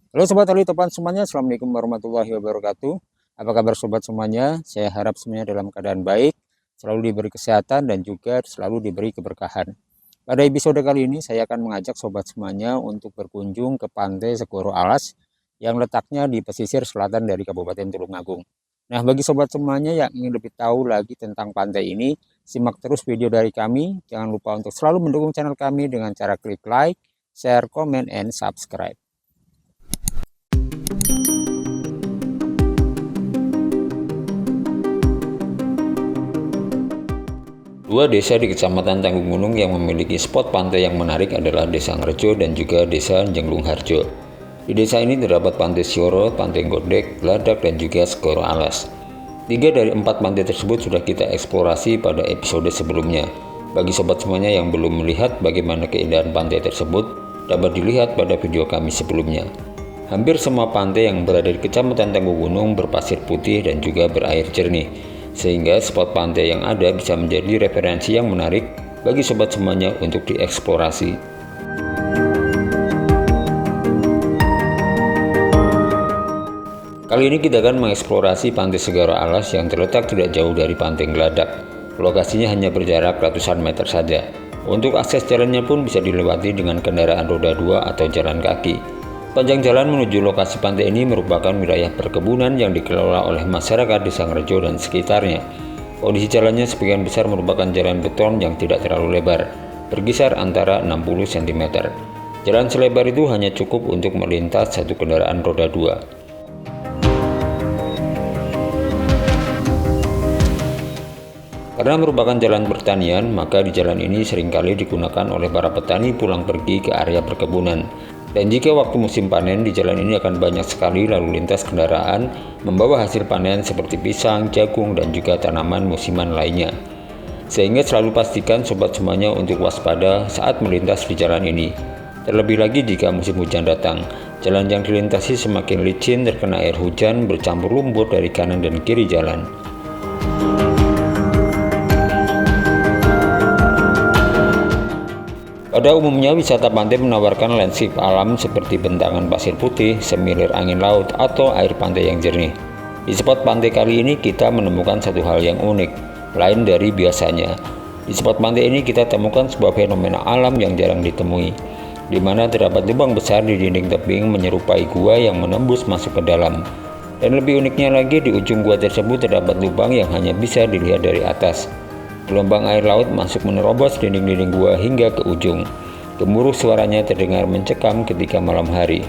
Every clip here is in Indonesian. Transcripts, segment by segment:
Halo Sobat Tali Topan semuanya, Assalamualaikum warahmatullahi wabarakatuh. Apa kabar Sobat semuanya? Saya harap semuanya dalam keadaan baik, selalu diberi kesehatan dan juga selalu diberi keberkahan. Pada episode kali ini saya akan mengajak Sobat semuanya untuk berkunjung ke Pantai Segoro Alas yang letaknya di pesisir selatan dari Kabupaten Tulungagung. Nah, bagi Sobat semuanya yang ingin lebih tahu lagi tentang pantai ini, simak terus video dari kami. Jangan lupa untuk selalu mendukung channel kami dengan cara klik like, share, comment, and subscribe. Dua desa di Kecamatan Tanggung Gunung yang memiliki spot pantai yang menarik adalah Desa Ngrejo dan juga Desa Jenglung Harjo. Di desa ini terdapat Pantai Sioro, Pantai Godek, Gladak, dan juga Segoro Alas. 3 dari 4 pantai tersebut sudah kita eksplorasi pada episode sebelumnya. Bagi sobat semuanya yang belum melihat bagaimana keindahan pantai tersebut, dapat dilihat pada video kami sebelumnya. Hampir semua pantai yang berada di Kecamatan Tanggung Gunung berpasir putih dan juga berair jernih, sehingga spot pantai yang ada bisa menjadi referensi yang menarik bagi sobat semuanya untuk dieksplorasi. Kali ini kita akan mengeksplorasi Pantai Segoro Alas yang terletak tidak jauh dari Pantai Gladak. Lokasinya hanya berjarak ratusan meter saja. Untuk akses jalannya pun bisa dilewati dengan kendaraan roda 2 atau jalan kaki. Panjang jalan menuju lokasi pantai ini merupakan wilayah perkebunan yang dikelola oleh masyarakat Desa Ngrejo dan sekitarnya. Kondisi jalannya sebagian besar merupakan jalan beton yang tidak terlalu lebar, berkisar antara 60 cm. Jalan selebar itu hanya cukup untuk melintas satu kendaraan roda 2. Karena merupakan jalan pertanian, maka di jalan ini seringkali digunakan oleh para petani pulang pergi ke area perkebunan. Dan jika waktu musim panen, di jalan ini akan banyak sekali lalu lintas kendaraan membawa hasil panen seperti pisang, jagung, dan juga tanaman musiman lainnya. Sehingga selalu pastikan sobat semuanya untuk waspada saat melintas di jalan ini. Terlebih lagi jika musim hujan datang, jalan yang dilintasi semakin licin terkena air hujan bercampur lumpur dari kanan dan kiri jalan. Pada umumnya, wisata pantai menawarkan landscape alam seperti bentangan pasir putih, semilir angin laut, atau air pantai yang jernih. Di spot pantai kali ini kita menemukan satu hal yang unik, lain dari biasanya. Di spot pantai ini kita temukan sebuah fenomena alam yang jarang ditemui, di mana terdapat lubang besar di dinding tebing menyerupai gua yang menembus masuk ke dalam. Dan lebih uniknya lagi, di ujung gua tersebut terdapat lubang yang hanya bisa dilihat dari atas. Gelombang air laut masuk menerobos dinding-dinding gua hingga ke ujung. Gemuruh suaranya terdengar mencekam ketika malam hari.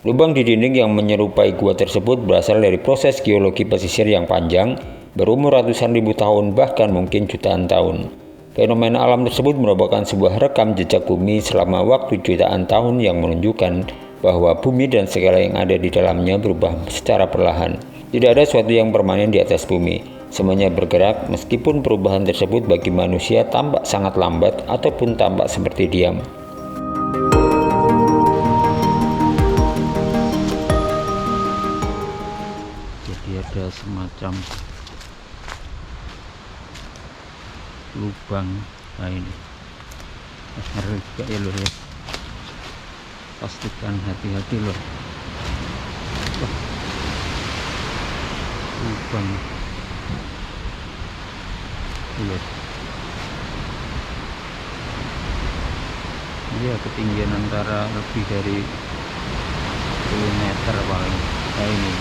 Lubang di dinding yang menyerupai gua tersebut berasal dari proses geologi pesisir yang panjang, berumur ratusan ribu tahun bahkan mungkin jutaan tahun. Fenomena alam tersebut merupakan sebuah rekam jejak bumi selama waktu jutaan tahun yang menunjukkan bahwa bumi dan segala yang ada di dalamnya berubah secara perlahan. Tidak ada sesuatu yang permanen di atas bumi. Semuanya bergerak, meskipun perubahan tersebut bagi manusia tampak sangat lambat ataupun tampak seperti diam. Ada semacam lubang. Nah ini ngeri juga ya loh ya, pastikan hati-hati loh. Wah, lubang lihat ya, ketinggian antara lebih dari 10 meter paling. Nah ini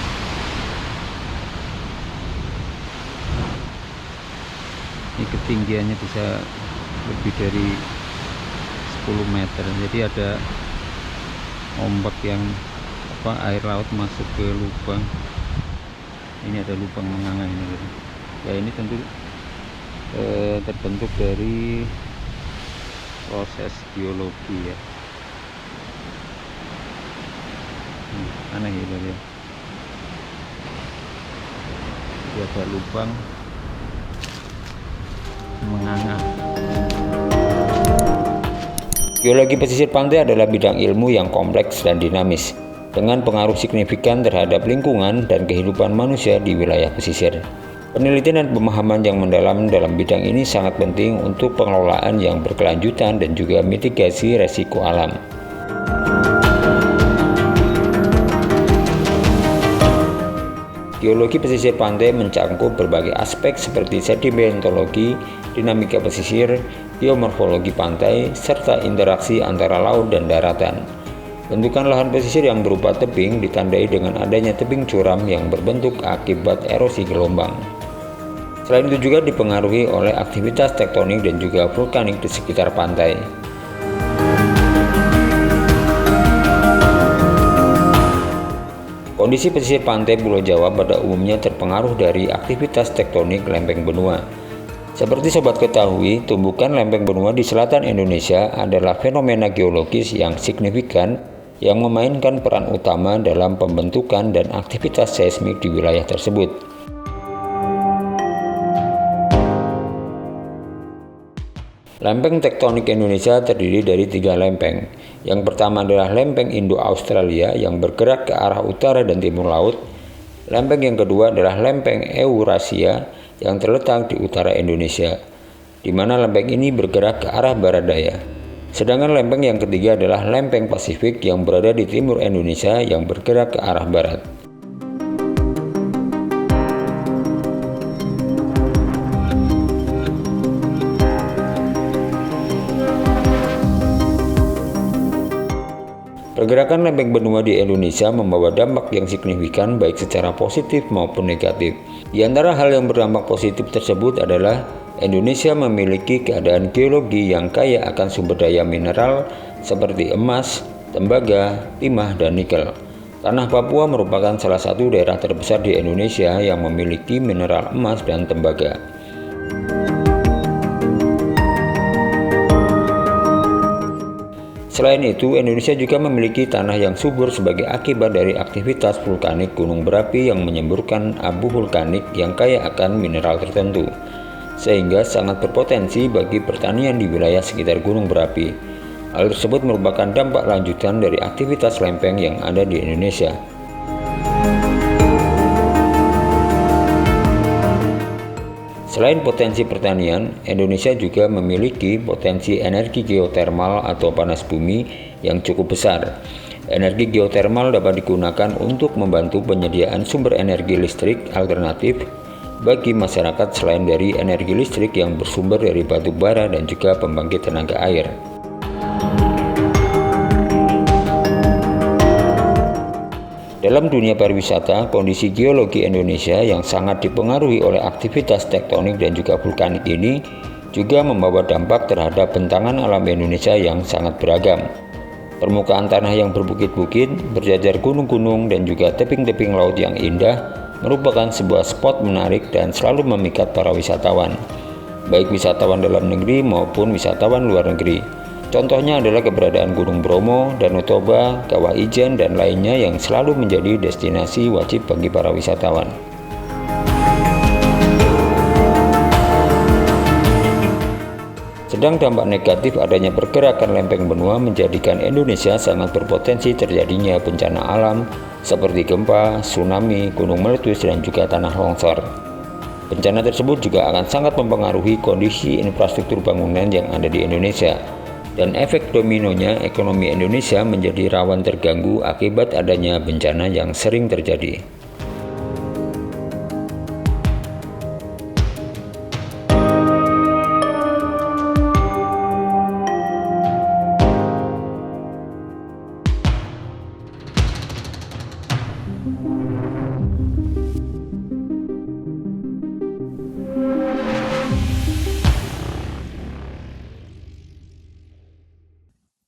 ketinggiannya bisa lebih dari 10 meter. Jadi ada ombak yang air laut masuk ke lubang. Ini ada lubang menganga ini. Ya ini tentu terbentuk dari proses geologi ya. Aneh gitu dia. Dia ada lubang menganga. Geologi pesisir pantai adalah bidang ilmu yang kompleks dan dinamis, dengan pengaruh signifikan terhadap lingkungan dan kehidupan manusia di wilayah pesisir. Penelitian dan pemahaman yang mendalam dalam bidang ini sangat penting untuk pengelolaan yang berkelanjutan dan juga mitigasi resiko alam. Geologi pesisir pantai mencangkup berbagai aspek seperti sedimentologi, dinamika pesisir, geomorfologi pantai, serta interaksi antara laut dan daratan. Bentukan lahan pesisir yang berupa tebing ditandai dengan adanya tebing curam yang berbentuk akibat erosi gelombang. Selain itu juga dipengaruhi oleh aktivitas tektonik dan juga vulkanik di sekitar pantai. Kondisi pesisir pantai Pulau Jawa pada umumnya terpengaruh dari aktivitas tektonik lempeng benua. Seperti sobat ketahui, tumbukan lempeng benua di selatan Indonesia adalah fenomena geologis yang signifikan yang memainkan peran utama dalam pembentukan dan aktivitas seismik di wilayah tersebut. Lempeng tektonik Indonesia terdiri dari 3 lempeng. Yang pertama adalah lempeng Indo-Australia yang bergerak ke arah utara dan timur laut. Lempeng yang kedua adalah lempeng Eurasia yang terletak di utara Indonesia, di mana lempeng ini bergerak ke arah barat daya. Sedangkan lempeng yang ketiga adalah lempeng Pasifik yang berada di timur Indonesia yang bergerak ke arah barat. Pergerakan lempeng benua di Indonesia membawa dampak yang signifikan baik secara positif maupun negatif. Di antara hal yang berdampak positif tersebut adalah Indonesia memiliki keadaan geologi yang kaya akan sumber daya mineral seperti emas, tembaga, timah, dan nikel. Tanah Papua merupakan salah satu daerah terbesar di Indonesia yang memiliki mineral emas dan tembaga. Selain itu, Indonesia juga memiliki tanah yang subur sebagai akibat dari aktivitas vulkanik gunung berapi yang menyemburkan abu vulkanik yang kaya akan mineral tertentu, sehingga sangat berpotensi bagi pertanian di wilayah sekitar gunung berapi. Hal tersebut merupakan dampak lanjutan dari aktivitas lempeng yang ada di Indonesia. Selain potensi pertanian, Indonesia juga memiliki potensi energi geotermal atau panas bumi yang cukup besar. Energi geotermal dapat digunakan untuk membantu penyediaan sumber energi listrik alternatif bagi masyarakat selain dari energi listrik yang bersumber dari batu bara dan juga pembangkit tenaga air. Dalam dunia pariwisata, kondisi geologi Indonesia yang sangat dipengaruhi oleh aktivitas tektonik dan juga vulkanik ini juga membawa dampak terhadap bentangan alam Indonesia yang sangat beragam. Permukaan tanah yang berbukit-bukit, berjajar gunung-gunung, dan juga tebing-tebing laut yang indah merupakan sebuah spot menarik dan selalu memikat para wisatawan, baik wisatawan dalam negeri maupun wisatawan luar negeri. Contohnya adalah keberadaan Gunung Bromo, Danau Toba, Kawah Ijen, dan lainnya yang selalu menjadi destinasi wajib bagi para wisatawan. Sedang dampak negatif adanya pergerakan lempeng benua menjadikan Indonesia sangat berpotensi terjadinya bencana alam seperti gempa, tsunami, gunung meletus, dan juga tanah longsor. Bencana tersebut juga akan sangat mempengaruhi kondisi infrastruktur bangunan yang ada di Indonesia. Dan efek dominonya ekonomi Indonesia menjadi rawan terganggu akibat adanya bencana yang sering terjadi.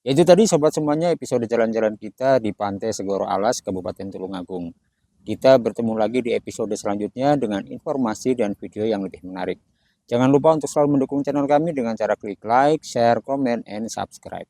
Itu tadi sobat semuanya episode jalan-jalan kita di Pantai Segoro Alas, Kabupaten Tulungagung. Kita bertemu lagi di episode selanjutnya dengan informasi dan video yang lebih menarik. Jangan lupa untuk selalu mendukung channel kami dengan cara klik like, share, comment, and subscribe.